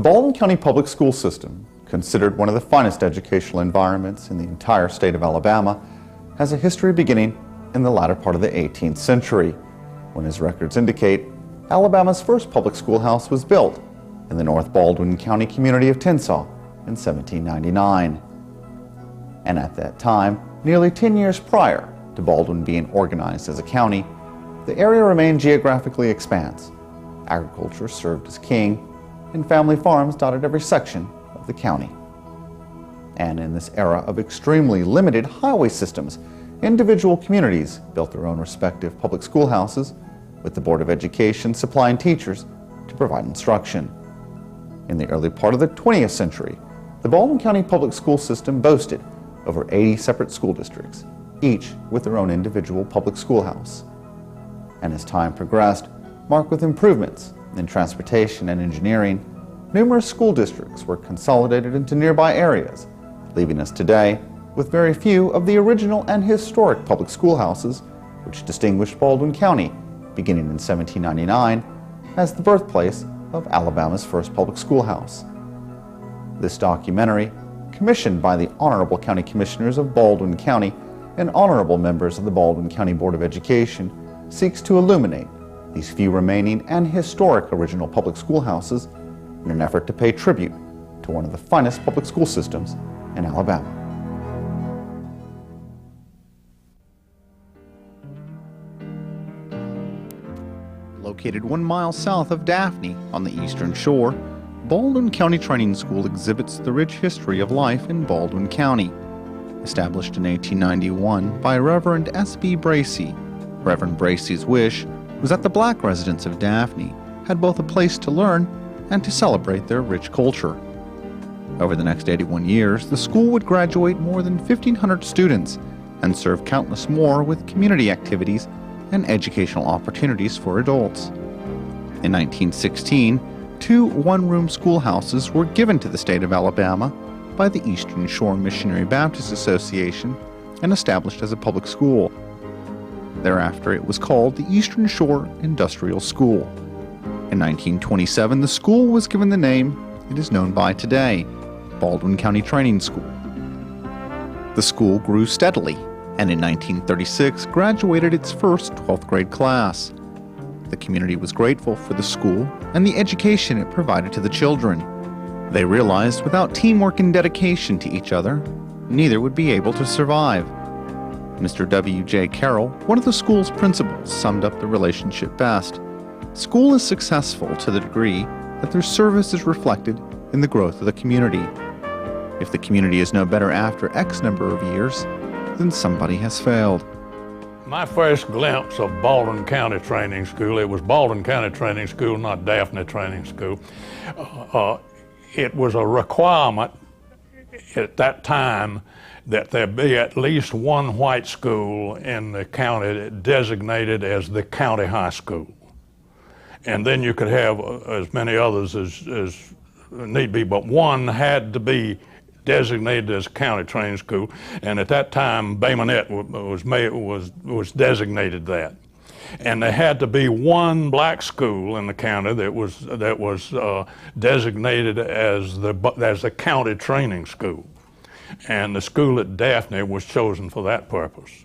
Baldwin County Public School System, considered one of the finest educational environments in the entire state of Alabama, has a history beginning in the latter part of the 18th century, when, as records indicate, Alabama's first public schoolhouse was built in the North Baldwin County community of Tensas in 1799. And at that time, nearly 10 years prior to Baldwin being organized as a county, the area remained geographically expanse. Agriculture served as king, and family farms dotted every section of the county. And in this era of extremely limited highway systems, individual communities built their own respective public schoolhouses, with the Board of Education supplying teachers to provide instruction. In the early part of the 20th century, the Baldwin County Public School System boasted over 80 separate school districts, each with their own individual public schoolhouse. And as time progressed, marked with improvements in transportation and engineering, numerous school districts were consolidated into nearby areas, leaving us today with very few of the original and historic public schoolhouses which distinguished Baldwin County, beginning in 1799, as the birthplace of Alabama's first public schoolhouse. This documentary, commissioned by the Honorable County Commissioners of Baldwin County and honorable members of the Baldwin County Board of Education, seeks to illuminate these few remaining and historic original public schoolhouses in an effort to pay tribute to one of the finest public school systems in Alabama. Located 1 mile south of Daphne on the eastern shore, Baldwin County Training School exhibits the rich history of life in Baldwin County. Established in 1891 by Reverend S.B. Bracey, Reverend Bracey's wish was that the black residents of Daphne had both a place to learn and to celebrate their rich culture. Over the next 81 years, the school would graduate more than 1,500 students and serve countless more with community activities and educational opportunities for adults. In 1916, 2 one-room schoolhouses were given to the state of Alabama by the Eastern Shore Missionary Baptist Association and established as a public school. Thereafter, it was called the Eastern Shore Industrial School. In 1927, the school was given the name it is known by today, Baldwin County Training School. The school grew steadily, and in 1936 graduated its first 12th grade class. The community was grateful for the school and the education it provided to the children. They realized without teamwork and dedication to each other, neither would be able to survive. Mr. W.J. Carroll, one of the school's principals, summed up the relationship best. School is successful to the degree that their service is reflected in the growth of the community. If the community is no better after X number of years, then somebody has failed. My first glimpse of Baldwin County Training School, it was Baldwin County Training School, not Daphne Training School. It was a requirement at that time that there be at least one white school in the county designated as the county high school. And then you could have as many others as need be, but one had to be designated as county training school. And at that time, Bay Minette was designated that. And there had to be one black school in the county that was designated as the county training school. And the school at Daphne was chosen for that purpose.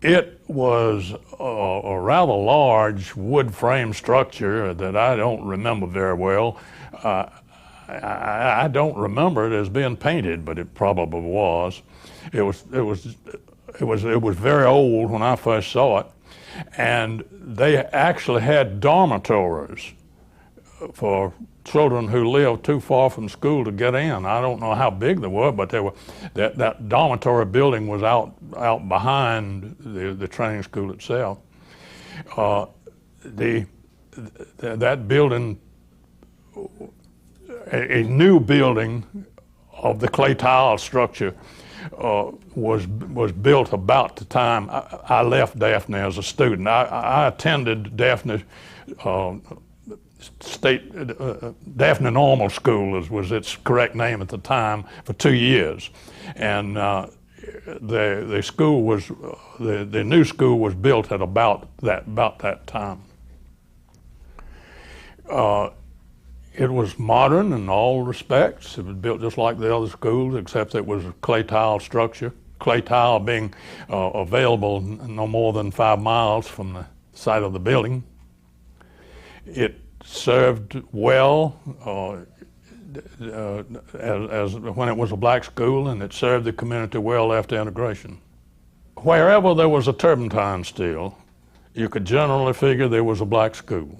It was a rather large wood frame structure that I don't remember very well. I don't remember it as being painted, but it probably was. It was very old when I first saw it, and they actually had dormitories for children who lived too far from school to get in. I don't know how big they were, but they were. That dormitory building was out behind the training school itself. That building, a new building of the clay tile structure, was built about the time I left Daphne as a student. I attended Daphne Daphne Normal School was its correct name at the time, for 2 years, and the school was the new school was built at about that time. It was modern in all respects. It was built just like the other schools, except it was a clay tile structure. Clay tile being available no more than 5 miles from the site of the building. It served well as when it was a black school, and it served the community well after integration. Wherever there was a turpentine still, you could generally figure there was a black school.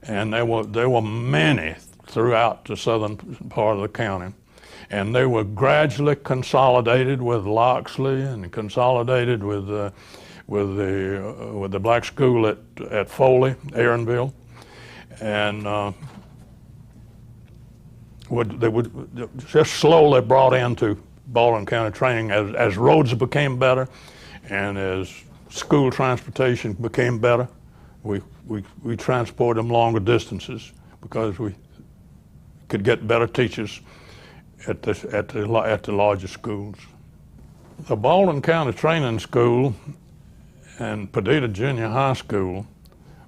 And there were many throughout the southern part of the county. And they were gradually consolidated with Loxley and consolidated with the black school at Foley, Aaronville. And they would just slowly brought into Baldwin County training as roads became better and as school transportation became better. We transported them longer distances because we could get better teachers at the larger schools. The Baldwin County Training School and Perdita Junior High School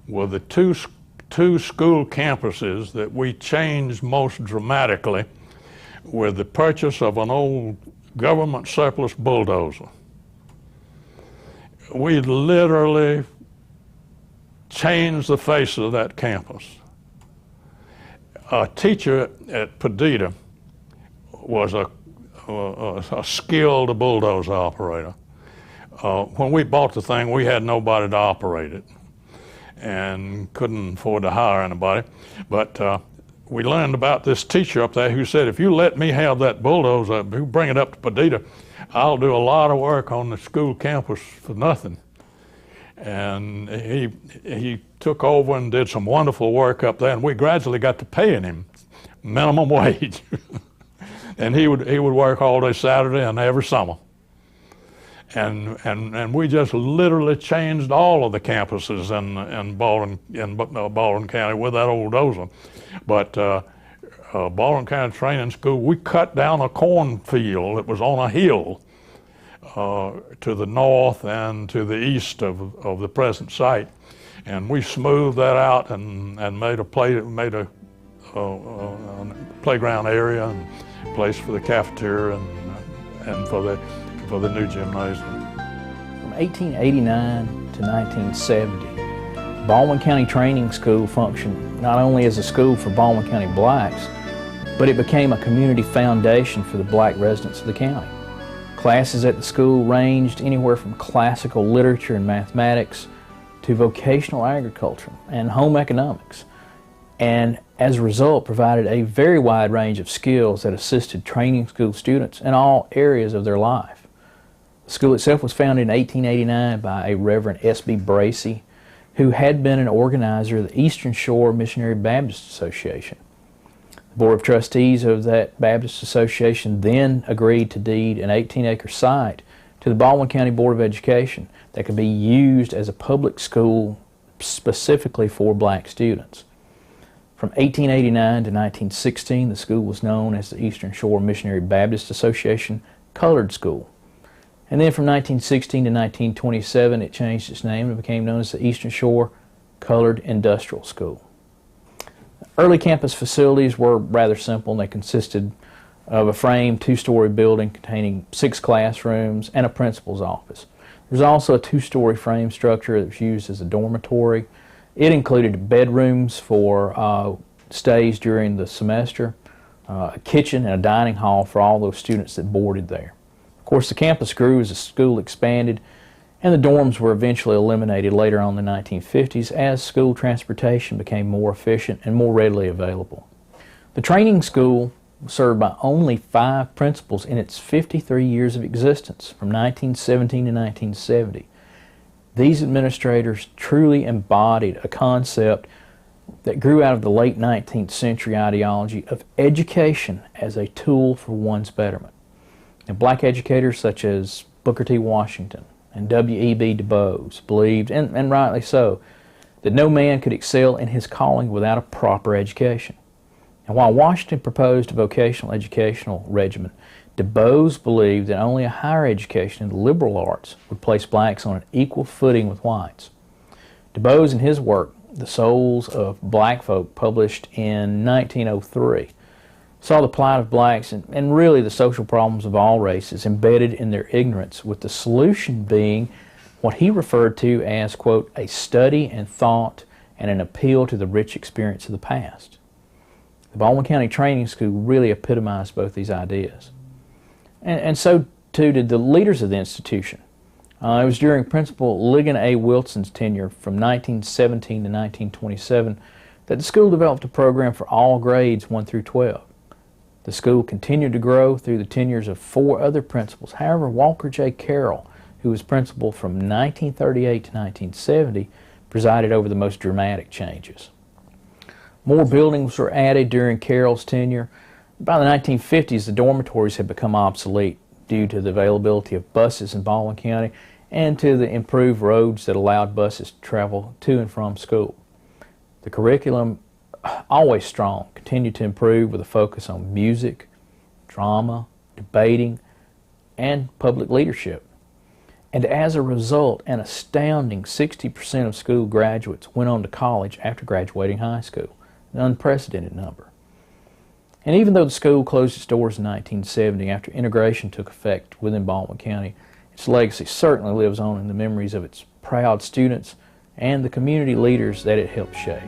were the two school campuses that we changed most dramatically with the purchase of an old government surplus bulldozer. We literally changed the face of that campus. A teacher at Perdita was a skilled bulldozer operator. When we bought the thing, we had nobody to operate it and couldn't afford to hire anybody. But we learned about this teacher up there who said, if you let me have that bulldozer, if you bring it up to Perdita, I'll do a lot of work on the school campus for nothing. And he took over and did some wonderful work up there, and we gradually got to paying him minimum wage. And he would work all day Saturday and every summer. And we just literally changed all of the campuses in Baldwin County with that old dozer. But Baldwin County Training School, we cut down a cornfield that was on a hill to the north and to the east of the present site, and we smoothed that out and made a playground area and place for the cafeteria and for the new gymnasium. From 1889 to 1970, Baldwin County Training School functioned not only as a school for Baldwin County blacks, but it became a community foundation for the black residents of the county. Classes at the school ranged anywhere from classical literature and mathematics to vocational agriculture and home economics, and as a result provided a very wide range of skills that assisted training school students in all areas of their life. The school itself was founded in 1889 by a Reverend S.B. Bracey, who had been an organizer of the Eastern Shore Missionary Baptist Association. The Board of Trustees of that Baptist Association then agreed to deed an 18-acre site to the Baldwin County Board of Education that could be used as a public school specifically for black students. From 1889 to 1916, the school was known as the Eastern Shore Missionary Baptist Association Colored School. And then from 1916 to 1927, it changed its name and became known as the Eastern Shore Colored Industrial School. Early campus facilities were rather simple, and they consisted of a framed 2-story building containing 6 classrooms and a principal's office. There was also a 2-story frame structure that was used as a dormitory. It included bedrooms for stays during the semester, a kitchen and a dining hall for all those students that boarded there. Of course, the campus grew as the school expanded, and the dorms were eventually eliminated later on in the 1950s as school transportation became more efficient and more readily available. The training school was served by only 5 principals in its 53 years of existence, from 1917 to 1970. These administrators truly embodied a concept that grew out of the late 19th century ideology of education as a tool for one's betterment. And black educators such as Booker T. Washington and W.E.B. Du Bois believed, and rightly so, that no man could excel in his calling without a proper education. And while Washington proposed a vocational educational regimen, Du Bois believed that only a higher education in the liberal arts would place blacks on an equal footing with whites. Du Bois in his work The Souls of Black Folk, published in 1903, saw the plight of blacks and really the social problems of all races embedded in their ignorance, with the solution being what he referred to as, quote, a study and thought and an appeal to the rich experience of the past. The Baldwin County Training School really epitomized both these ideas. And so too did the leaders of the institution. It was during Principal Ligon A. Wilson's tenure from 1917 to 1927 that the school developed a program for all grades 1 through 12. The school continued to grow through the tenures of 4 other principals. However, Walker J. Carroll, who was principal from 1938 to 1970, presided over the most dramatic changes. More buildings were added during Carroll's tenure. By the 1950s, the dormitories had become obsolete due to the availability of buses in Baldwin County and to the improved roads that allowed buses to travel to and from school. The curriculum, always strong, continued to improve with a focus on music, drama, debating, and public leadership. And as a result, an astounding 60% of school graduates went on to college after graduating high school, an unprecedented number. And even though the school closed its doors in 1970 after integration took effect within Baldwin County, its legacy certainly lives on in the memories of its proud students and the community leaders that it helped shape.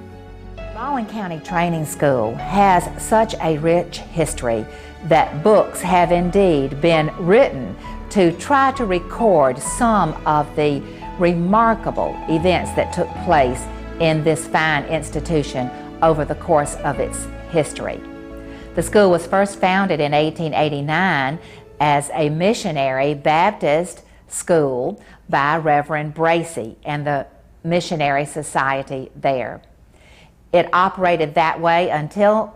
Baldwin County Training School has such a rich history that books have indeed been written to try to record some of the remarkable events that took place in this fine institution over the course of its history. The school was first founded in 1889 as a missionary Baptist school by Reverend Bracy and the Missionary Society there. It operated that way until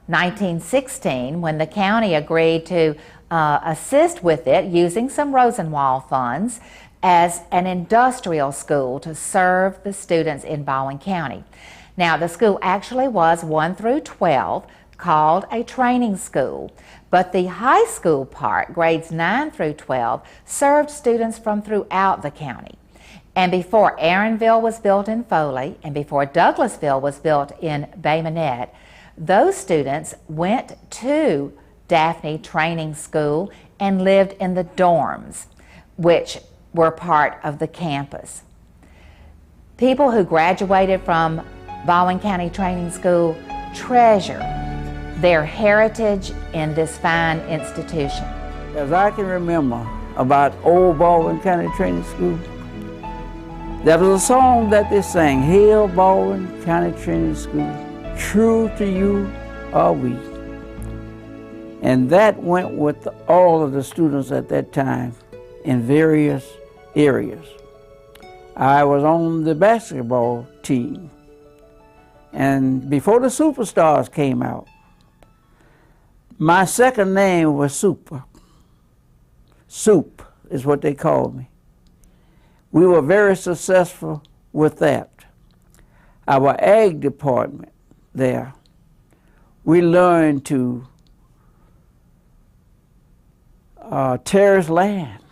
1916, when the county agreed to assist with it using some Rosenwald funds as an industrial school to serve the students in Baldwin County. Now, the school actually was 1 through 12, called a training school, but the high school part, grades 9 through 12, served students from throughout the county. And before Aaronville was built in Foley, and before Douglasville was built in Bay Minette, those students went to Daphne Training School and lived in the dorms, which were part of the campus. People who graduated from Baldwin County Training School treasure their heritage in this fine institution. As I can remember about old Baldwin County Training School, there was a song that they sang, "Hail Baldwin County Training School, true to you are we." And that went with all of the students at that time in various areas. I was on the basketball team, and before the Superstars came out, my second name was Super. Soup is what they called me. We were very successful with that. Our ag department there, we learned to terrace land,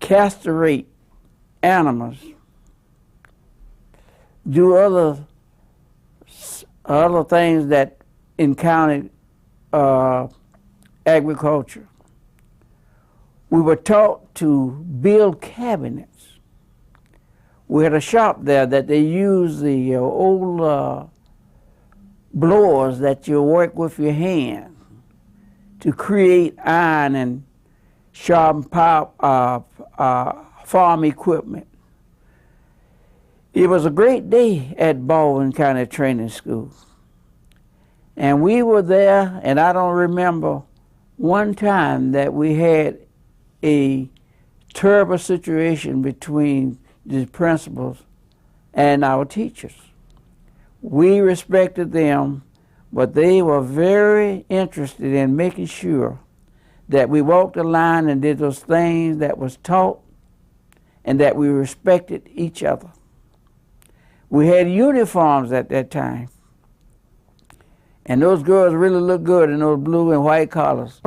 castrate animals, do other things that encountered agriculture. We were taught to build cabinets. We had a shop there that they used the old blowers that you work with your hand to create iron and sharpen farm equipment. It was a great day at Baldwin County Training School. And we were there, and I don't remember one time that we had a terrible situation between the principals and our teachers. We respected them, but they were very interested in making sure that we walked the line and did those things that was taught and that we respected each other. We had uniforms at that time. And those girls really looked good in those blue and white collars.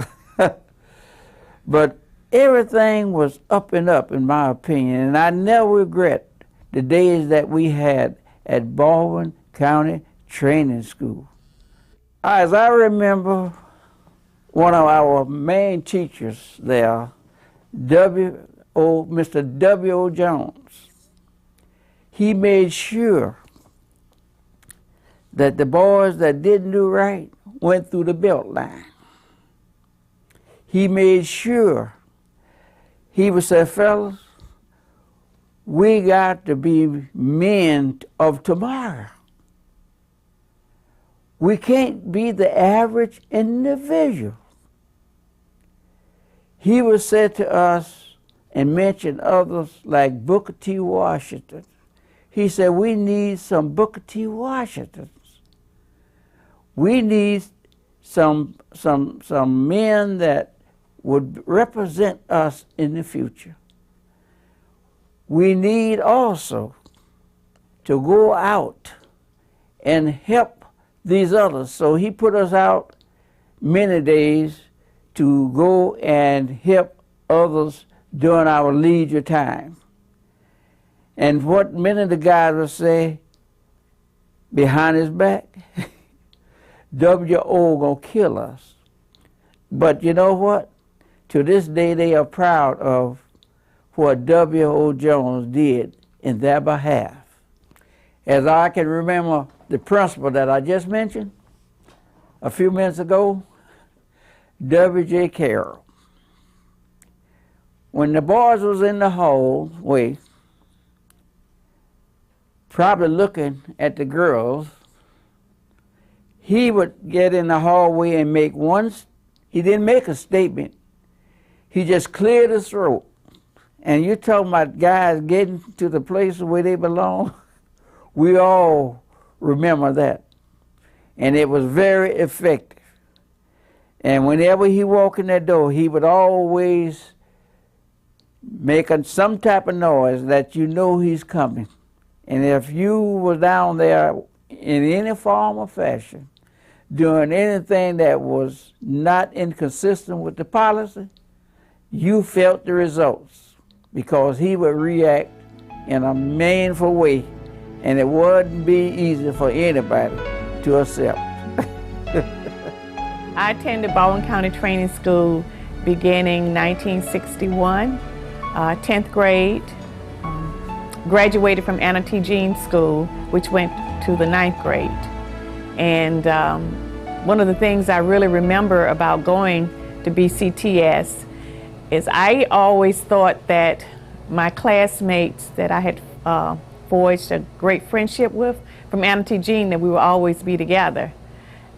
But everything was up and up, in my opinion, and I never regret the days that we had at Baldwin County Training School. As I remember, one of our main teachers there, Mr. W.O. Jones, he made sure that the boys that didn't do right went through the belt line. He made sure, he would say, fellas, we got to be men of tomorrow. We can't be the average individual. He would say to us and mention others like Booker T. Washington. He said, we need some Booker T. Washingtons. We need some men that would represent us in the future. We need also to go out and help these others. So he put us out many days to go and help others during our leisure time. And what many of the guys would say behind his back, W.O. gonna kill us. But you know what? To this day, they are proud of what W.O. Jones did in their behalf. As I can remember the principal that I just mentioned a few minutes ago, W.J. Carroll. When the boys was in the hallway, probably looking at the girls, he would get in the hallway and make he didn't make a statement, he just cleared his throat. And you're talking about guys getting to the place where they belong. We all remember that. And it was very effective. And whenever he walked in that door, he would always make some type of noise that you know he's coming. And if you were down there in any form or fashion, doing anything that was not inconsistent with the policy, you felt the results, because he would react in a meaningful way, and it wouldn't be easy for anybody to accept. I attended Baldwin County Training School beginning 1961, 10th grade, graduated from Anna T. Jean School, which went to the 9th grade. And one of the things I really remember about going to BCTS is I always thought that my classmates that I had forged a great friendship with from Anna T. Jean, that we would always be together.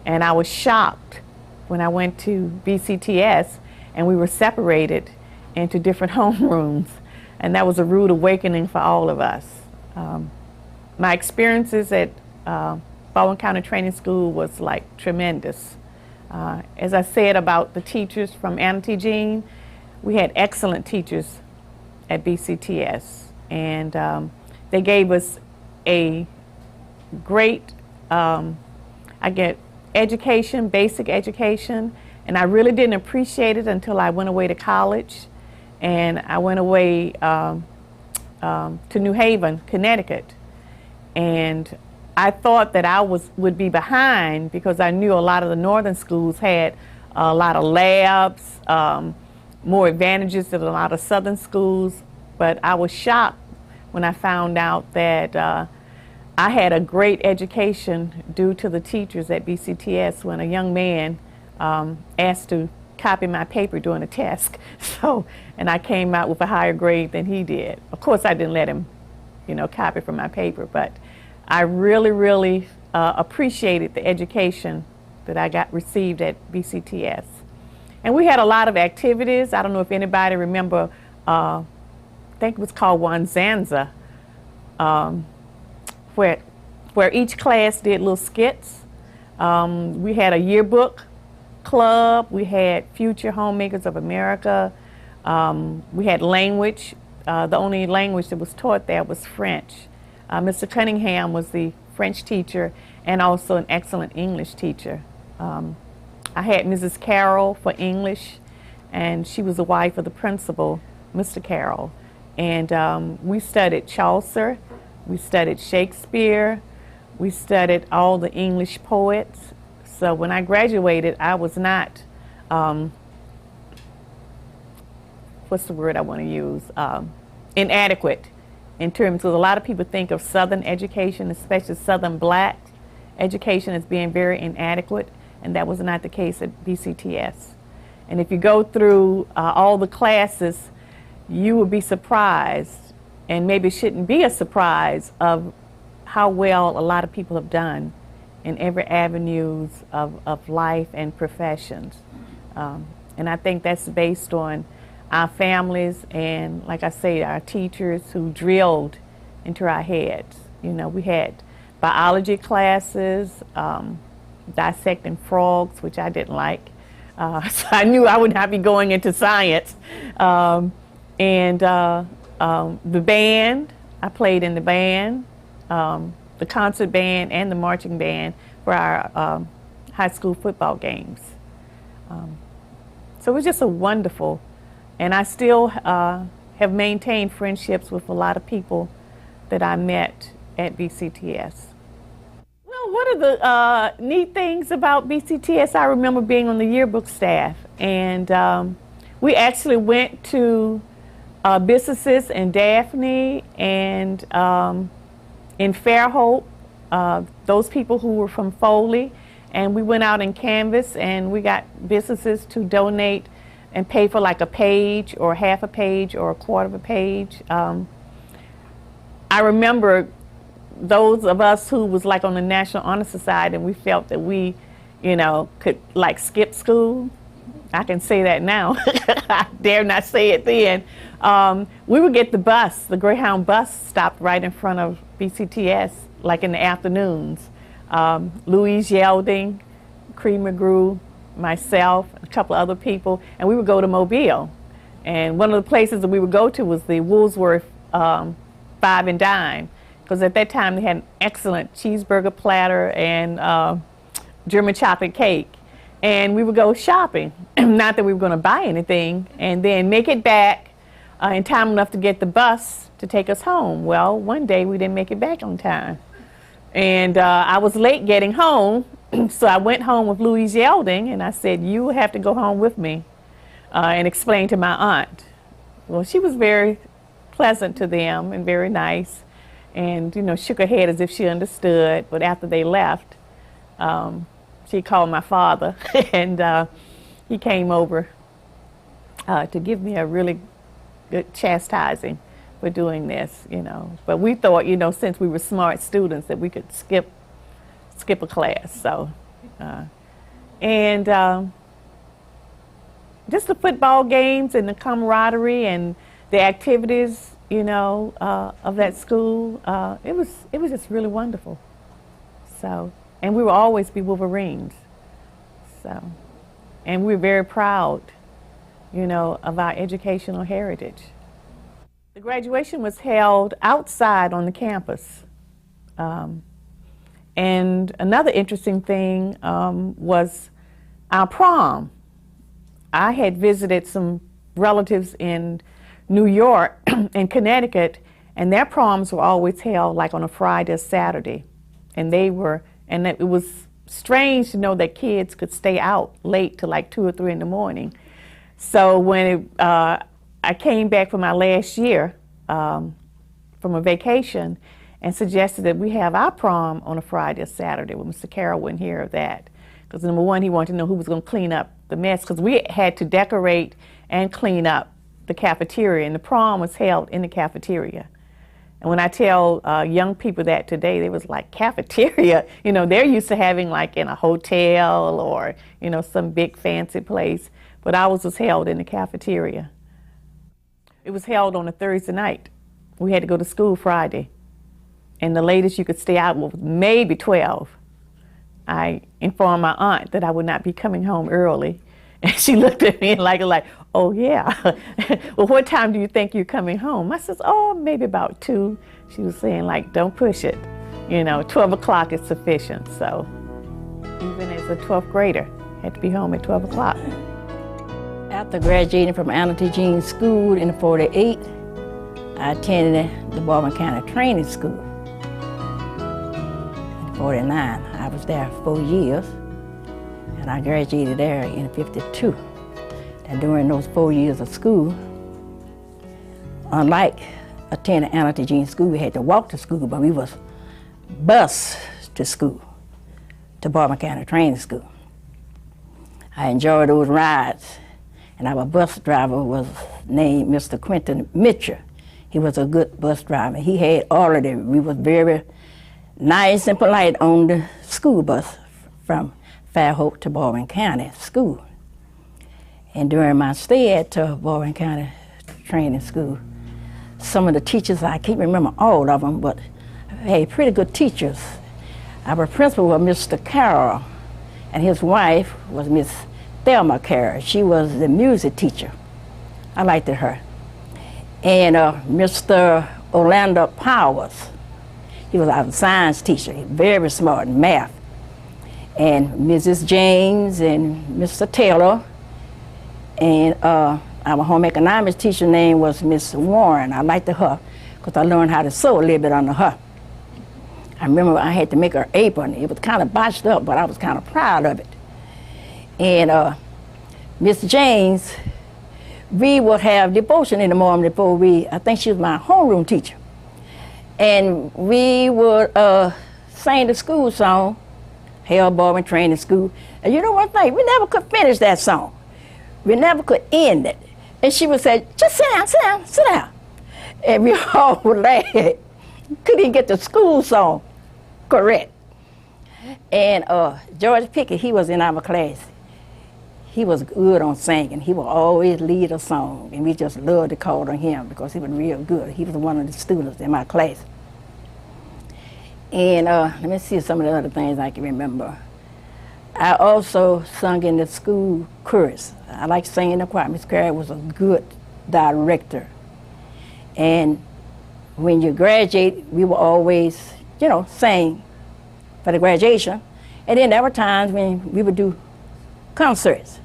And I was shocked when I went to BCTS and we were separated into different homerooms. And that was a rude awakening for all of us. My experiences at Baldwin County Training School was like tremendous. As I said about the teachers from Anna T. Jean, we had excellent teachers at BCTS, and they gave us a great, education, basic education, and I really didn't appreciate it until I went away to college, and I went away to New Haven, Connecticut, and I thought that I would be behind because I knew a lot of the northern schools had a lot of labs, more advantages than a lot of southern schools, but I was shocked when I found out that I had a great education due to the teachers at BCTS when a young man asked to copy my paper during a test. And I came out with a higher grade than he did. Of course, I didn't let him, copy from my paper, but I really, really appreciated the education that I received at BCTS. And we had a lot of activities. I don't know if anybody remember, I think it was called Wanzanza, where each class did little skits. We had a yearbook club. We had Future Homemakers of America. We had language. The only language that was taught there was French. Mr. Cunningham was the French teacher and also an excellent English teacher. I had Mrs. Carroll for English, and she was the wife of the principal, Mr. Carroll. And we studied Chaucer, We studied Shakespeare. We studied all the English poets. So when I graduated, I was not, what's the word I want to use? Inadequate in terms of, a lot of people think of Southern education, especially Southern Black education, as being very inadequate, and that was not the case at BCTS. And if you go through all the classes, you will be surprised, and maybe it shouldn't be a surprise, of how well a lot of people have done in every avenues of life and professions. And I think that's based on our families and, like I say, our teachers who drilled into our heads. You know, we had biology classes, dissecting frogs, which I didn't like. So I knew I would not be going into science. And the band, I played in the band, the concert band and the marching band for our high school football games. So it was just a wonderful, and I still have maintained friendships with a lot of people that I met at BCTS. Well, one of the neat things about BCTS, I remember being on the yearbook staff, and we actually went to businesses in Daphne and in Fairhope, those people who were from Foley, and we went out and canvassed, and we got businesses to donate and pay for like a page or half a page or a quarter of a page. I remember those of us who was like on the National Honor Society, and we felt that we, you know, could like skip school. I can say that now. I dare not say it then. We would get the bus, the Greyhound bus stopped right in front of BCTS, like in the afternoons. Louise Yelding, Cree McGrew, myself, a couple of other people, and we would go to Mobile. And one of the places that we would go to was the Woolsworth 5 and Dime, because at that time they had an excellent cheeseburger platter and German chocolate cake. And we would go shopping, not that we were going to buy anything, and then make it back in time enough to get the bus to take us home. Well, one day we didn't make it back on time. And I was late getting home, so I went home with Louise Yelding, and I said, you have to go home with me, and explain to my aunt. Well, she was very pleasant to them and very nice, and, you know, shook her head as if she understood. But after they left, she called my father, and he came over to give me a really good chastising for doing this, you know. But we thought, you know, since we were smart students, that we could skip a class. So, and just the football games and the camaraderie and the activities, you know, of that school, it was just really wonderful. So. And we will always be Wolverines. So, and we're very proud, you know, of our educational heritage. The graduation was held outside on the campus. And another interesting thing was our prom. I had visited some relatives in New York and Connecticut, and their proms were always held like on a Friday or Saturday. And it was strange to know that kids could stay out late till like 2 or 3 in the morning. So when I came back for my last year from a vacation and suggested that we have our prom on a Friday or Saturday, well, Mr. Carroll wouldn't hear of that. Because number one, he wanted to know who was going to clean up the mess, because we had to decorate and clean up the cafeteria, and the prom was held in the cafeteria. And when I tell young people that today, they was like, cafeteria? You know, they're used to having like in a hotel or, you know, some big fancy place. But ours was held in the cafeteria. It was held on a Thursday night. We had to go to school Friday. And the latest you could stay out was maybe 12. I informed my aunt that I would not be coming home early. And she looked at me like, oh yeah. Well, what time do you think you're coming home? I says, oh, maybe about 2. She was saying, like, don't push it. You know, 12 o'clock is sufficient. So even as a 12th grader, I had to be home at 12 o'clock. After graduating from Alumni School in '48, I attended the Baldwin County Training School. 49. I was there 4 years, and I graduated there in 52. And during those 4 years of school, unlike attending Anna T. Jean School, we had to walk to school, but we was bused to school, to Baldwin County Training School. I enjoyed those rides, and our bus driver was named Mr. Quentin Mitchell. He was a good bus driver. He had all of them. We was very nice and polite on the school bus from Fairhope to Baldwin County School. And during my stay at Baldwin County Training School, some of the teachers, I can't remember all of them, but I had pretty good teachers. Our principal was Mr. Carroll, and his wife was Miss Thelma Carrielee. She was the music teacher. I liked her. And Mr. Orlando Powers, he was our science teacher, very smart in math. And Mrs. James and Mr. Taylor, and our home economics teacher name was Miss Warren. I liked her because I learned how to sew a little bit under her. I remember I had to make her apron. It was kind of botched up, but I was kind of proud of it. And Miss James, we would have devotion in the morning before I think she was my homeroom teacher. And we would sing the school song, Hale Baldwin Training School. And you know one thing, we never could finish that song. We never could end it. And she would say, just sit down, sit down, sit down. And we all would laugh. Couldn't even get the school song correct. And George Pickett, he was in our class. He was good on singing. He would always lead a song, and we just loved to call on him because he was real good. He was one of the students in my class. And let me see some of the other things I can remember. I also sung in the school chorus. I like singing in the choir. Miss Carrie was a good director. And when you graduate, we will always, you know, sing for the graduation. And then there were times when we would do concerts.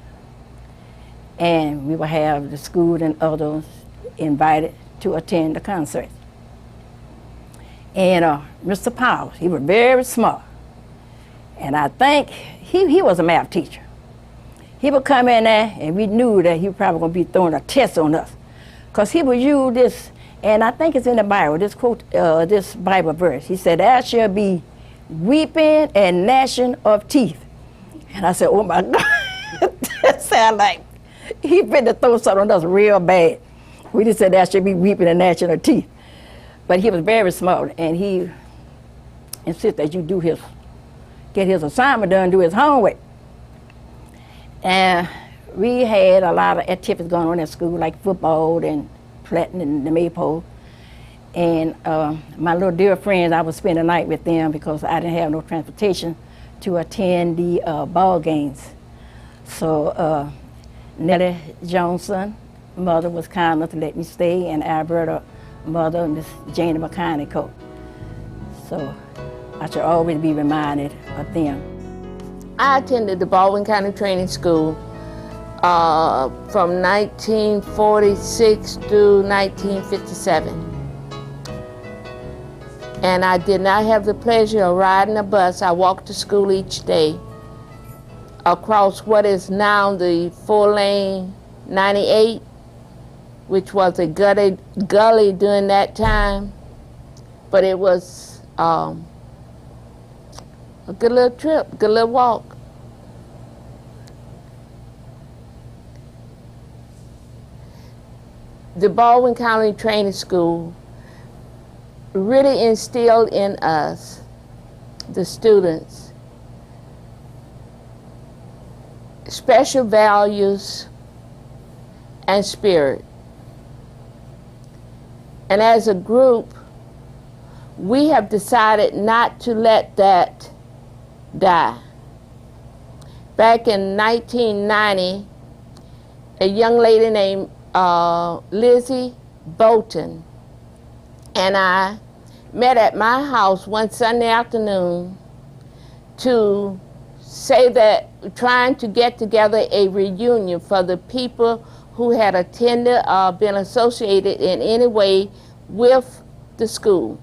And we would have the school and others invited to attend the concerts. And Mr. Powers, he was very smart. And I think he was a math teacher. He would come in there and we knew that he was probably gonna be throwing a test on us. Because he would use this, and I think it's in the Bible, this quote, this Bible verse. He said, there shall be weeping and gnashing of teeth. And I said, oh my God, that sounds like he finna throw something on us real bad. We just said there should be weeping and gnashing of teeth. But he was very smart, and he insisted that you get his assignment done, do his homework. And we had a lot of activities going on at school, like football and plaiting and the maypole. And my little dear friends, I would spend the night with them because I didn't have no transportation to attend the ball games. So Nellie Johnson, mother, was kind enough to let me stay, and Alberta, mother, Miss Janie McConaughey. So I should always be reminded of them. I attended the Baldwin County Training School from 1946 through 1957. And I did not have the pleasure of riding a bus. I walked to school each day across what is now the 4-lane 98, which was a gully during that time. But it was a good little trip, good little walk. The Baldwin County Training School really instilled in us, the students, special values and spirit. And as a group, we have decided not to let that die. Back in 1990, a young lady named Lizzie Bolton and I met at my house one Sunday afternoon to say that trying to get together a reunion for the people who had attended or been associated in any way with the school.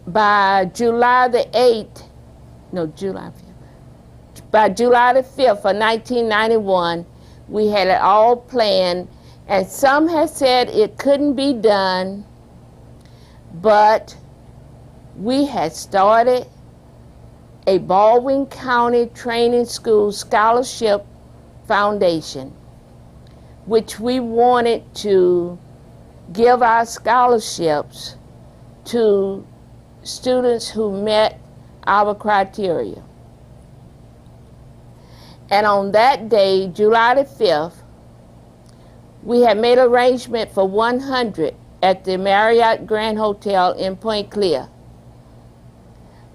by July the 8th, no, July 5th, by July the 5th of 1991, we had it all planned, and some had said it couldn't be done, but we had started a Baldwin County Training School Scholarship Foundation, which we wanted to give our scholarships to students who met our criteria. And on that day, July the 5th, we had made arrangement for 100 at the Marriott Grand Hotel in Point Clear.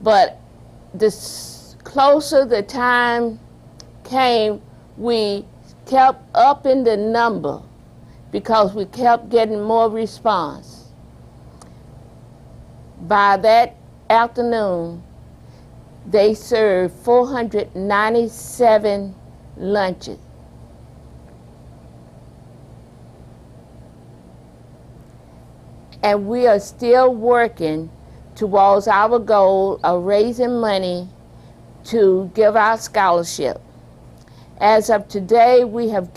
But the closer the time came, we kept upping the number because we kept getting more response. By that afternoon, they served 497 lunches. And we are still working towards our goal of raising money to give our scholarship. As of today, we have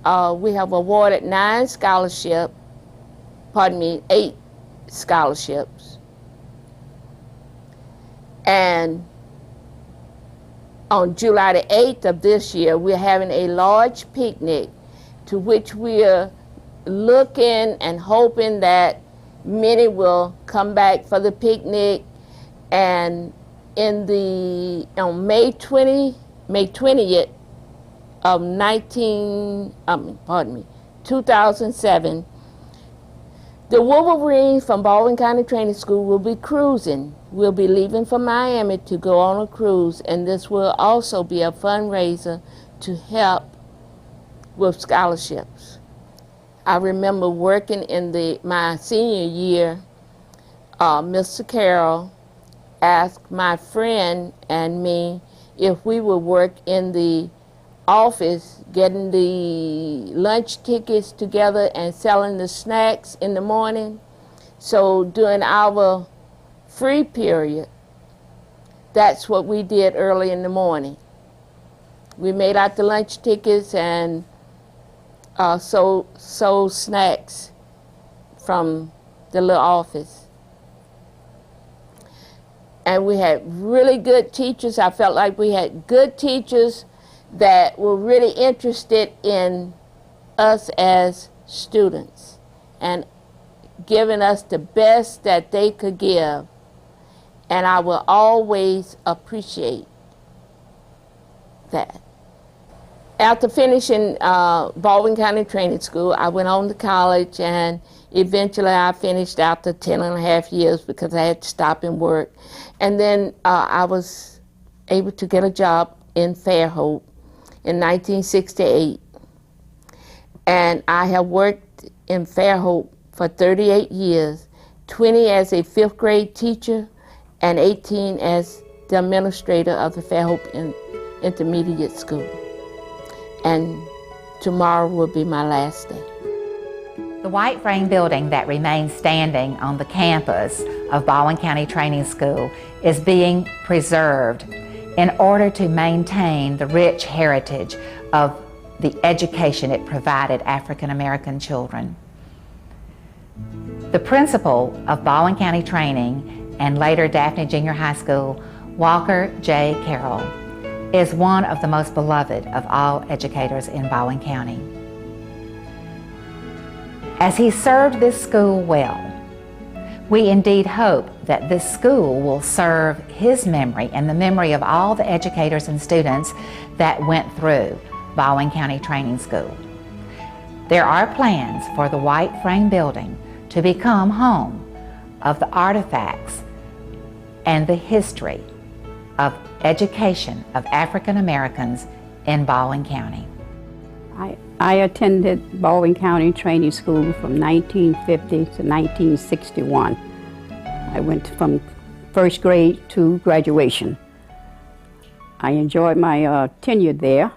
awarded 8 scholarships. And on July the 8th of this year, we're having a large picnic to which we are looking and hoping that many will come back for the picnic. And on May 20th of 2007, the Wolverines from Baldwin County Training School will be cruising. We'll be leaving from Miami to go on a cruise, and this will also be a fundraiser to help with scholarships. I remember working in my senior year, Mr. Carroll asked my friend and me if we would work in the office getting the lunch tickets together and selling the snacks in the morning. So during our free period, that's what we did early in the morning. We made out the lunch tickets and sold snacks from the little office. And we had really good teachers. I felt like we had good teachers that were really interested in us as students and giving us the best that they could give. And I will always appreciate that. After finishing Baldwin County Training School, I went on to college, and eventually I finished after 10.5 years because I had to stop and work. And then I was able to get a job in Fairhope in 1968. And I have worked in Fairhope for 38 years, 20 as a 5th grade teacher and 18 as the administrator of the Fairhope Intermediate School. And tomorrow will be my last day. The white frame building that remains standing on the campus of Baldwin County Training School is being preserved in order to maintain the rich heritage of the education it provided African American children. The principal of Baldwin County Training and later Daphne Junior High School, Walker J. Carroll, is one of the most beloved of all educators in Baldwin County. As he served this school well, we indeed hope that this school will serve his memory and the memory of all the educators and students that went through Baldwin County Training School. There are plans for the white frame building to become home of the artifacts and the history of education of African Americans in Baldwin County. I attended Baldwin County Training School from 1950 to 1961. I went from 1st grade to graduation. I enjoyed my tenure there.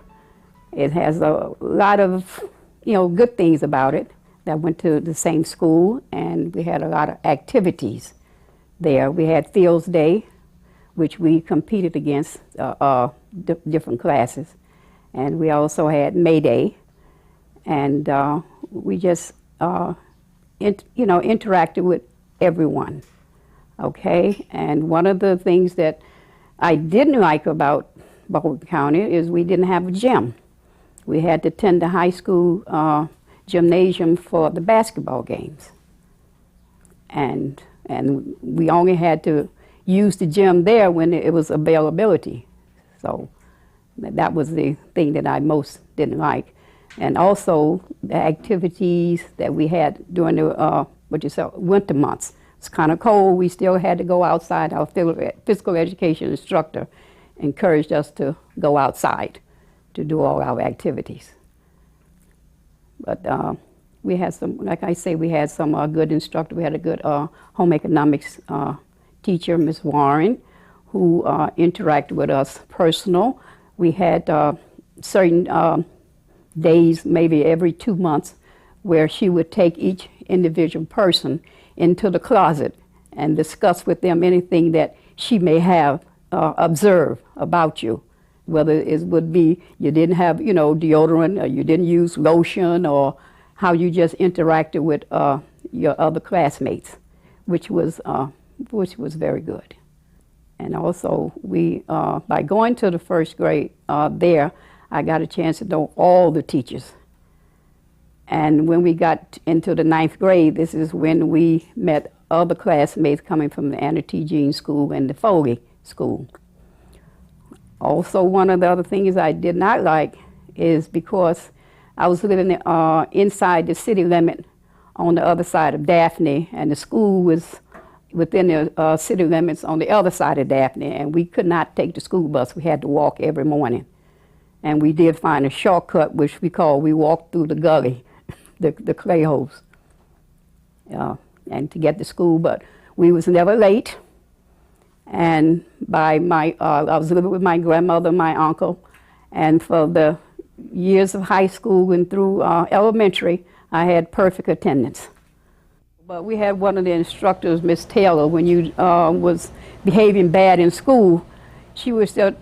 It has a lot of, good things about it that went to the same school, and we had a lot of activities there. We had Fields Day, which we competed against different classes. And we also had May Day, and we just, interacted with everyone, okay? And one of the things that I didn't like about Baldwin County is we didn't have a gym. We had to attend the high school gymnasium for the basketball games. And we only had to use the gym there when it was availability. So that was the thing that I most didn't like. And also the activities that we had during the winter months. It's kind of cold. We still had to go outside. Our physical education instructor encouraged us to go outside to do all our activities. But we had some, like I say, we had some good instructor. We had a good home economics teacher, Ms. Warren, who interacted with us personal. We had certain days, maybe every 2 months, where she would take each individual person into the closet and discuss with them anything that she may have observed about you. Whether it would be you didn't have, deodorant, or you didn't use lotion, or how you just interacted with your other classmates, which was very good. And also, we by going to the first grade there, I got a chance to know all the teachers. And when we got into the 9th grade, this is when we met other classmates coming from the Anna T. Jean School and the Foley School. Also, one of the other things I did not like is because I was living inside the city limit on the other side of Daphne, and the school was within the city limits on the other side of Daphne, and we could not take the school bus. We had to walk every morning. And we did find a shortcut, which we walked through the gully, the clay holes, and to get to school. But we was never late. And I was living with my grandmother, my uncle, and for the years of high school and through elementary, I had perfect attendance. But we had one of the instructors, Miss Taylor, when you was behaving bad in school, she would still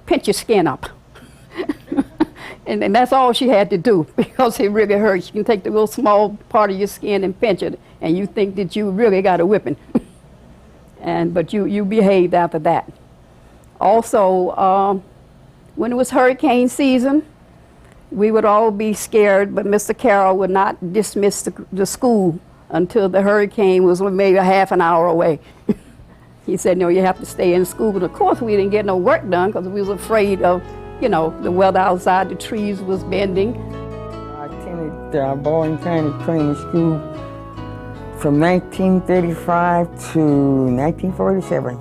pinch your skin up. And that's all she had to do, because it really hurt. She can take the little small part of your skin and pinch it, and you think that you really got a whipping. But you behaved after that. Also, when it was hurricane season, we would all be scared, but Mr. Carroll would not dismiss the school until the hurricane was maybe a half an hour away. He said, no, you have to stay in school. But of course, we didn't get no work done because we was afraid of, the weather outside, the trees was bending. I attended Baldwin County Training School from 1935 to 1947.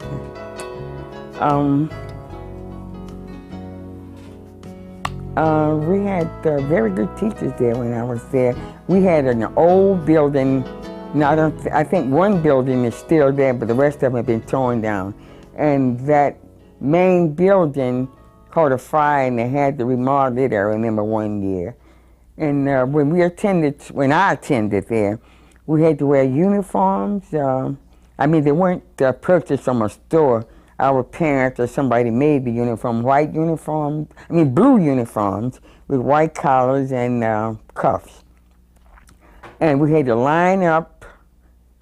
We had very good teachers there when I was there. We had an old building. Now, I think one building is still there, but the rest of them have been torn down. And that main building caught a fire, and they had to remodel it, I remember one year. And when I attended there, we had to wear uniforms. They weren't purchased from a store. Our parents or somebody made the uniform, blue uniforms with white collars and cuffs. And we had to line up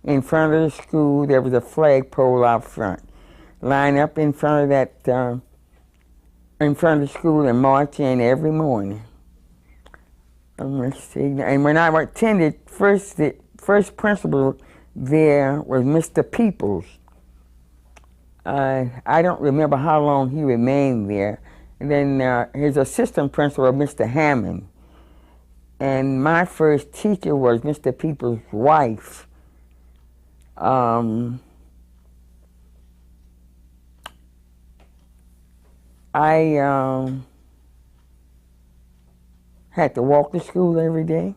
in front of the school. There was a flagpole out front. Line up in front of that, in front of the school and march in every morning. Let's see. And when I attended, the first principal there was Mr. Peoples. I don't remember how long he remained there. And then his assistant principal, Mr. Hammond. And my first teacher was Mr. Peoples' wife. I had to walk to school every day.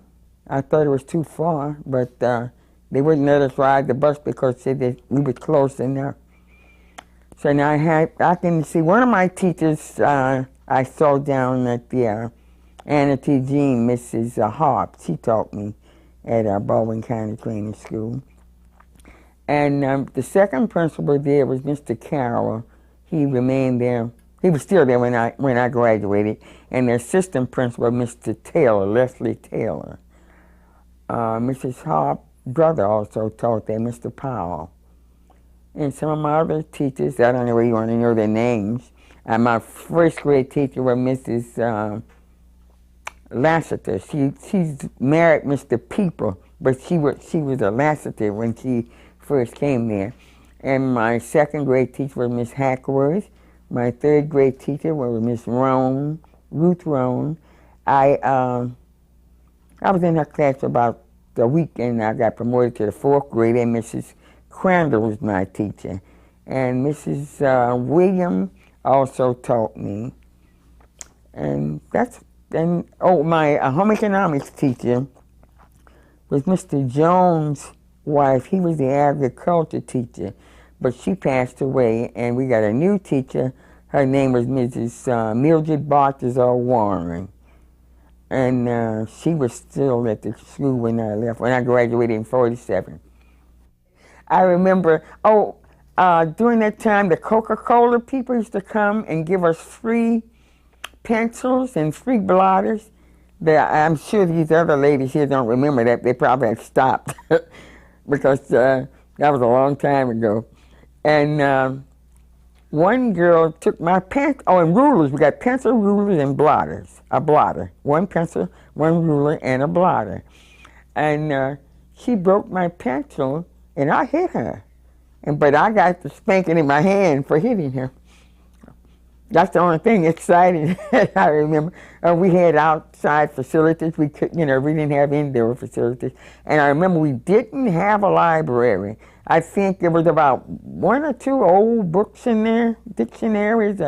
I thought it was too far, but they wouldn't let us ride the bus because they said we were close enough. So now I can see one of my teachers I saw down at the Anna T. Jean, Mrs. Harp. She taught me. at our Baldwin County Training School. And the second principal there was Mr. Carroll. He remained there. He was still there when I graduated. And the assistant principal, Mr. Taylor, Leslie Taylor. Mrs. Harp's brother also taught there, Mr. Powell. And some of my other teachers, I don't know whether you want to know their names. My first grade teacher was Mrs. Lassiter. She's married Mr. People, but she was a Lassiter when she first came there. And my second grade teacher was Miss Hackworth. My third grade teacher was Miss Roan, Ruth Roan. I was in her class for about a week, and I got promoted to the fourth grade, and Mrs. Crandall was my teacher. And Mrs. William also taught me. And my home economics teacher was Mr. Jones' wife. He was the agriculture teacher, but she passed away, and we got a new teacher. Her name was Mrs. Mildred Bartizar Warren. And she was still at the school when I left, when I graduated in '47. I remember, during that time, the Coca-Cola people used to come and give us free pencils and free blotters. I'm sure these other ladies here don't remember that. They probably had stopped because that was a long time ago. And one girl took my and rulers. We got pencil, rulers, and blotters. A blotter. One pencil, one ruler, and a blotter. And she broke my pencil, and I hit her. But I got the spanking in my hand for hitting her. That's the only thing exciting I remember. We had outside facilities. We didn't have indoor facilities. And I remember we didn't have a library. I think there was about 1 or 2 old books in there, dictionaries,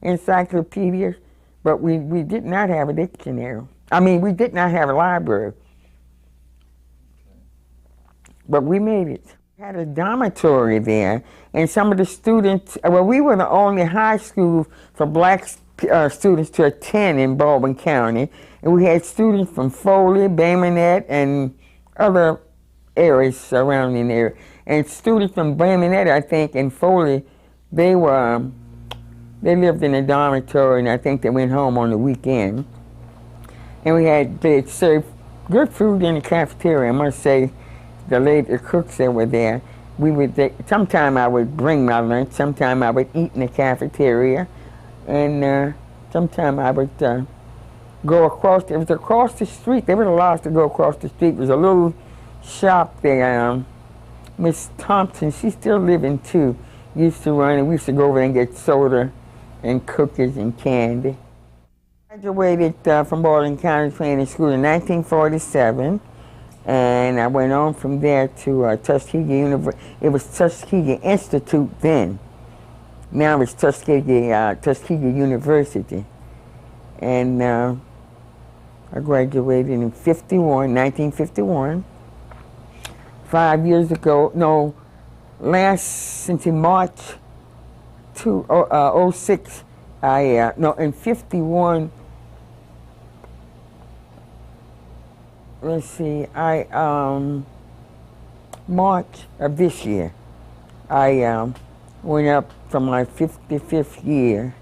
encyclopedias, but we did not have a dictionary. I mean, we did not have a library. But we made it. We had a dormitory there, and some of the students, we were the only high school for black students to attend in Baldwin County, and we had students from Foley, Bay Minette, and other areas surrounding there. And students from Bay Minette, I think, and Foley, they lived in a dormitory, and I think they went home on the weekend. And they served good food in the cafeteria, I must say. The cooks that were there, sometime I would bring my lunch, sometime I would eat in the cafeteria, and sometime I would go across. It was across the street. They would allow us to go across the street. There was a little shop there. Miss Thompson, she's still living too, used to run, and we used to go over there and get soda and cookies and candy. I graduated from Baldwin County Training School in 1947. And I went on from there to Tuskegee University. It was Tuskegee Institute then. Now it's Tuskegee University. And I graduated in 1951. 5 years ago, since in March 06, in 51, let's see, March of this year, I went up for my 55th year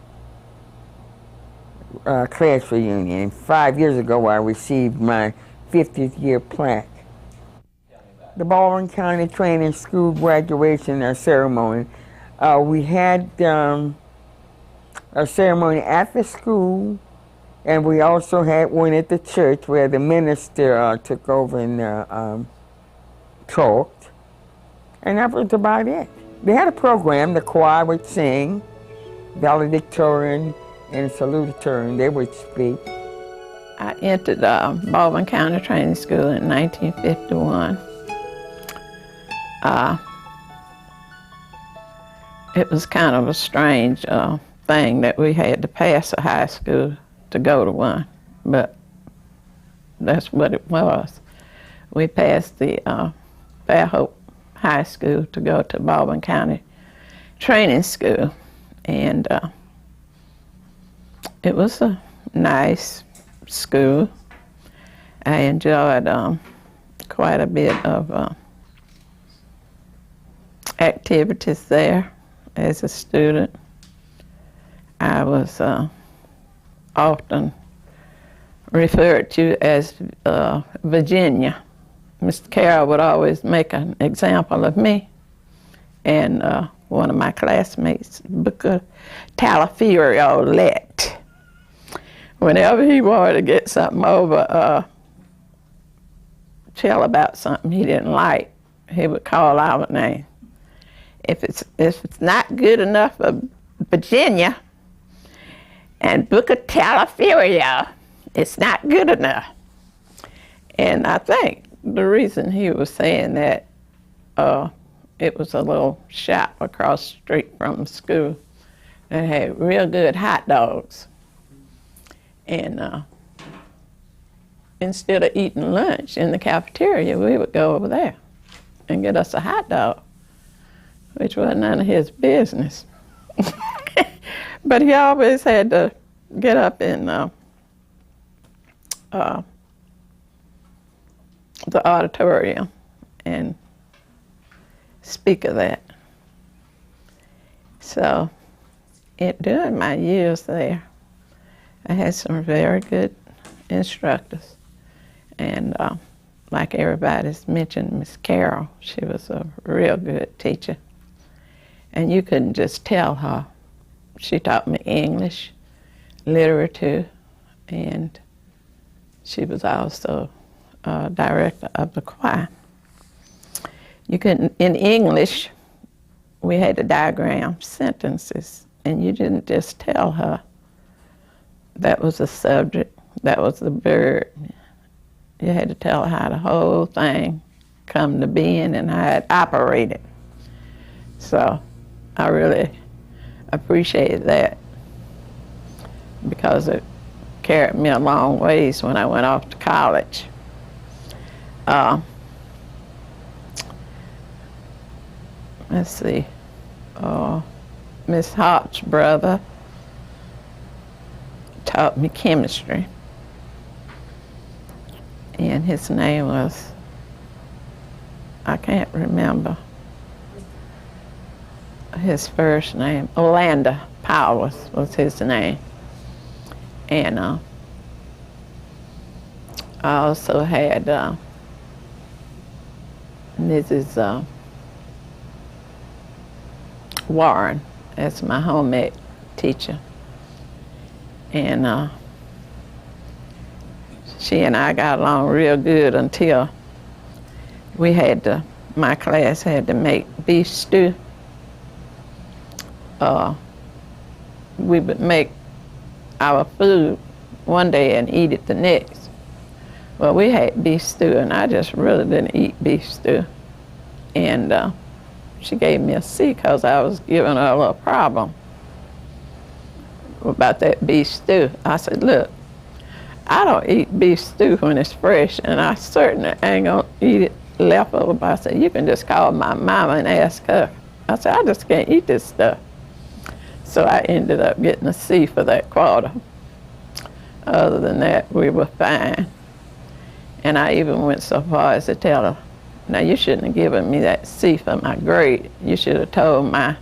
class reunion. And 5 years ago, I received my 50th year plaque. The Baldwin County Training School graduation ceremony, we had a ceremony at the school, and we also had one at the church where the minister took over and talked. And that was about it. They had a program. The choir would sing, valedictorian and salutatorian. They would speak. I entered Baldwin County Training School in 1951. It was kind of a strange thing that we had to pass a high school to go to one, but that's what it was. We passed the Fairhope High School to go to Baldwin County Training School, and it was a nice school. I enjoyed quite a bit of activities there as a student. I was often referred to as Virginia. Mr. Carroll would always make an example of me, and one of my classmates, Booker Talaferio-Lett. Whenever he wanted to get something over, tell about something he didn't like, he would call our name. If it's not good enough for Virginia and Booker Talaferio, it's not good enough. And I think the reason he was saying that, it was a little shop across the street from the school that had real good hot dogs. And instead of eating lunch in the cafeteria, we would go over there and get us a hot dog, which was none of his business. But he always had to get up in the auditorium and speak of that. So during my years there, I had some very good instructors. And like everybody's mentioned, Miss Carroll, she was a real good teacher. And you couldn't just tell her. She taught me English, literature, and she was also director of the choir. You couldn't, in English, we had to diagram sentences, and you didn't just tell her that was the subject, that was the verb. You had to tell her how the whole thing come to being and how it operated. So I really appreciated that because it carried me a long ways when I went off to college. Let's see, Miss Hart's brother taught me chemistry, and his name was, I can't remember his first name. Orlando Powers was his name. And I also had Mrs. Warren as my home ec teacher. And she and I got along real good until we had to, my class had to make beef stew. We would make our food one day and eat it the next. Well, we had beef stew, and I just really didn't eat beef stew. And she gave me a C because I was giving her a little problem about that beef stew. I said, look, I don't eat beef stew when it's fresh, and I certainly ain't gonna eat it leftover. But I said, you can just call my mama and ask her. I said, I just can't eat this stuff. So I ended up getting a C for that quarter. Other than that, we were fine. And I even went so far as to tell her, now you shouldn't have given me that C for my grade. You should have told my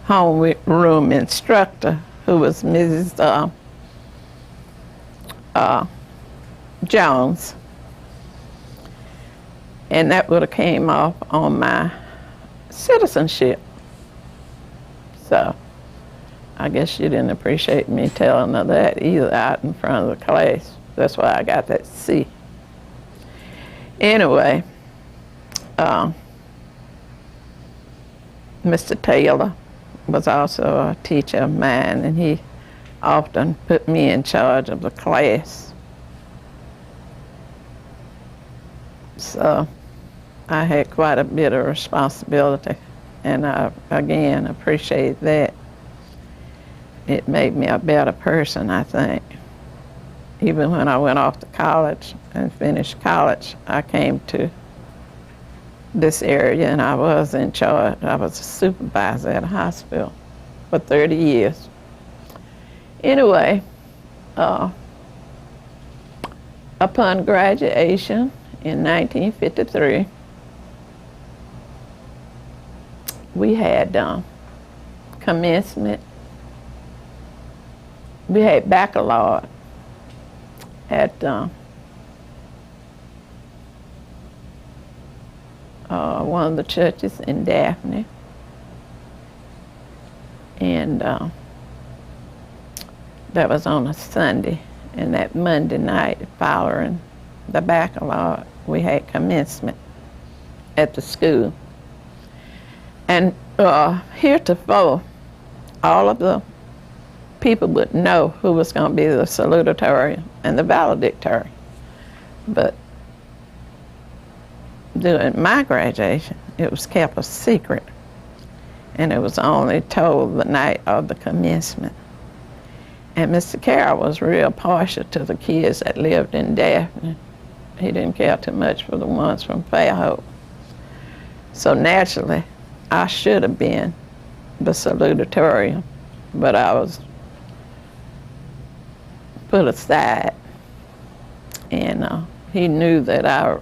homeroom instructor, who was Mrs. Jones. And that would have came off on my citizenship. So I guess she didn't appreciate me telling her that either out in front of the class. That's why I got that C. Anyway, Mr. Taylor was also a teacher of mine, and he often put me in charge of the class. So I had quite a bit of responsibility, and I, again, appreciate that. It made me a better person, I think. Even when I went off to college and finished college, I came to this area and I was in charge. I was a supervisor at a hospital for 30 years. Anyway, upon graduation in 1953, we had commencement. We had baccalaureate at one of the churches in Daphne. And that was on a Sunday. And that Monday night following the baccalaureate, we had commencement at the school. And heretofore, all of the people would know who was going to be the salutatorian and the valedictorian. But during my graduation, it was kept a secret. And it was only told the night of the commencement. And Mr. Carroll was real partial to the kids that lived in Daphne. He didn't care too much for the ones from Fairhope. So naturally, I should have been the salutatorian, but I was put aside. And he knew that I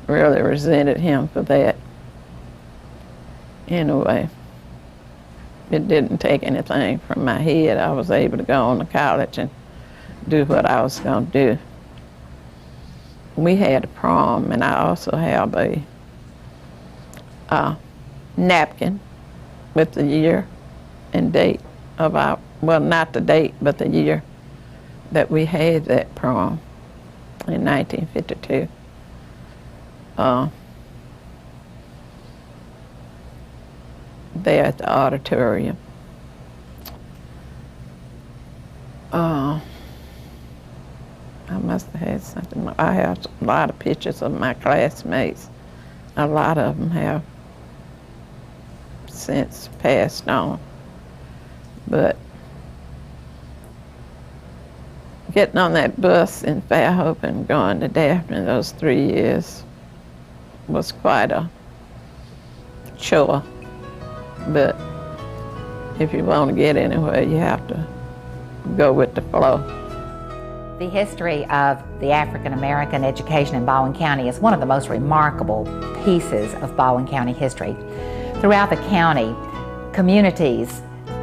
really resented him for that. Anyway, it didn't take anything from my head. I was able to go on to college and do what I was going to do. We had a prom, and I also have a napkin with the year and date of our, well, not the date, but the year that we had that prom in 1952. There at the auditorium. I must have had something. I have a lot of pictures of my classmates. A lot of them have since passed on. But getting on that bus in Fairhope and going to Daphne those 3 years was quite a chore. But if you want to get anywhere, you have to go with the flow. The history of the African American education in Baldwin County is one of the most remarkable pieces of Baldwin County history. Throughout the county, communities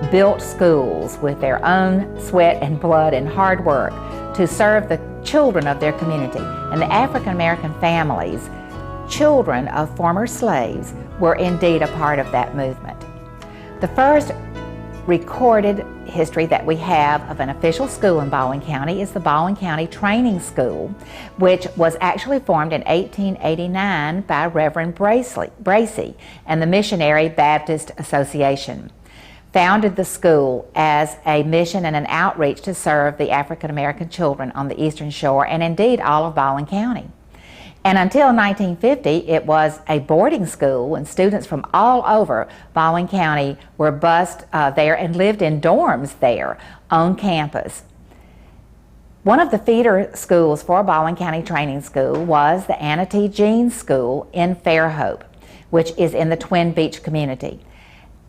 built schools with their own sweat and blood and hard work to serve the children of their community. And the African American families, children of former slaves, were indeed a part of that movement. The first recorded history that we have of an official school in Baldwin County is the Baldwin County Training School, which was actually formed in 1889 by Reverend Bracy and the Missionary Baptist Association. Founded the school as a mission and an outreach to serve the African American children on the Eastern Shore and indeed all of Baldwin County. And until 1950, it was a boarding school, and students from all over Baldwin County were bused there and lived in dorms there on campus. One of the feeder schools for Baldwin County Training School was the Anna T. Jeans School in Fairhope, which is in the Twin Beach community.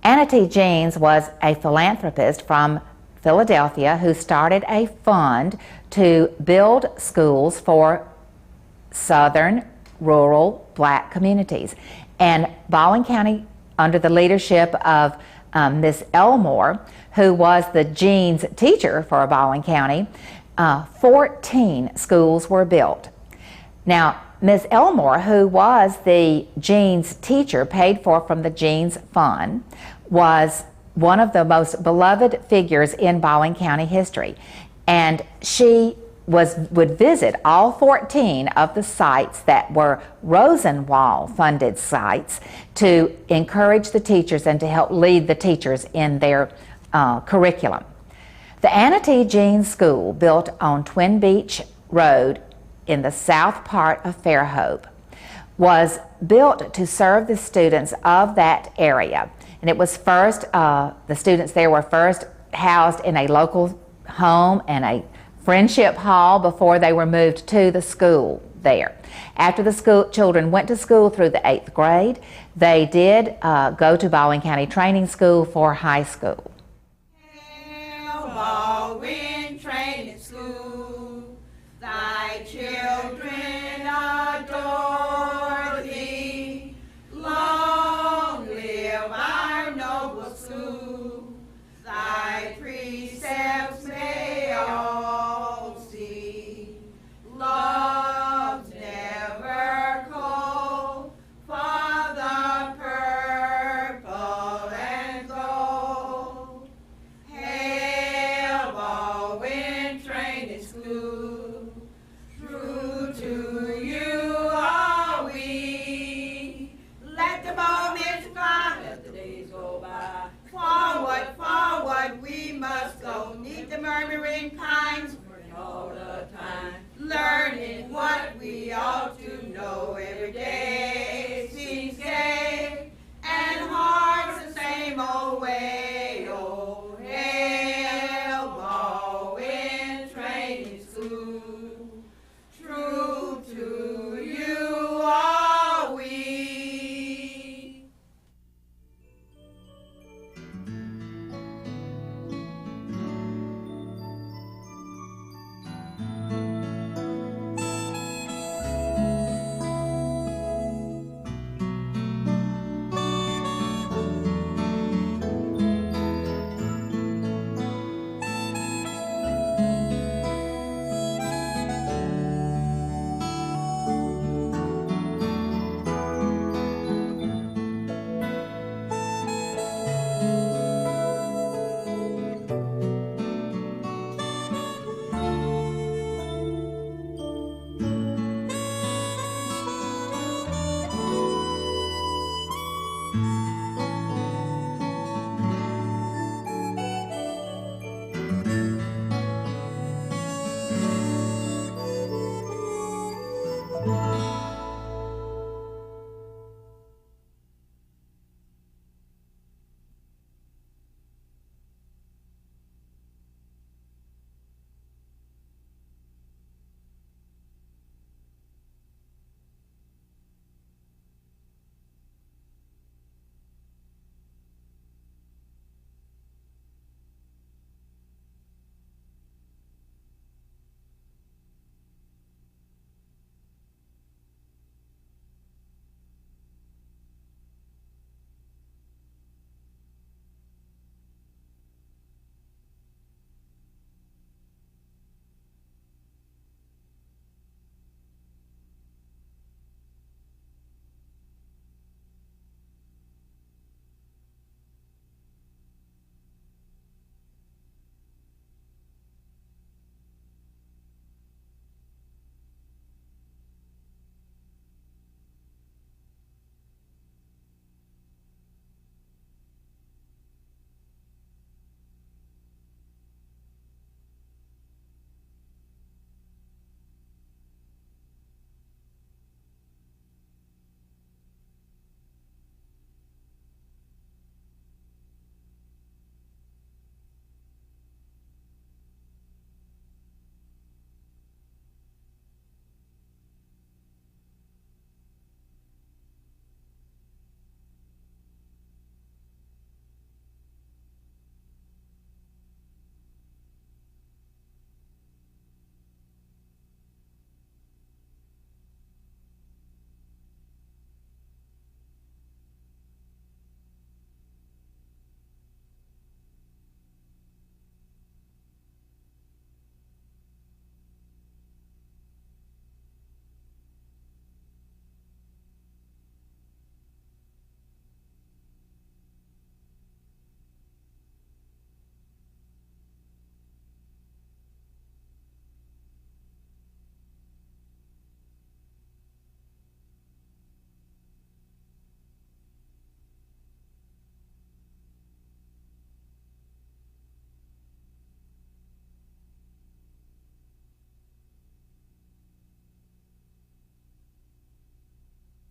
Anna T. Jeans was a philanthropist from Philadelphia who started a fund to build schools for southern rural black communities. And Baldwin County, under the leadership of Miss Elmore, who was the Jeans teacher for Baldwin County, 14 schools were built. Now, Miss Elmore, who was the Jeans teacher paid for from the Jeans Fund, was one of the most beloved figures in Baldwin County history. And she would visit all 14 of the sites that were Rosenwald-funded sites to encourage the teachers and to help lead the teachers in their curriculum. The Anna T. Jeans School, built on Twin Beach Road in the south part of Fairhope, was built to serve the students of that area. And it was first, the students there were first housed in a local home and a friendship hall before they were moved to the school there. After the school children went to school through the 8th grade, they did go to Baldwin County Training School for high school.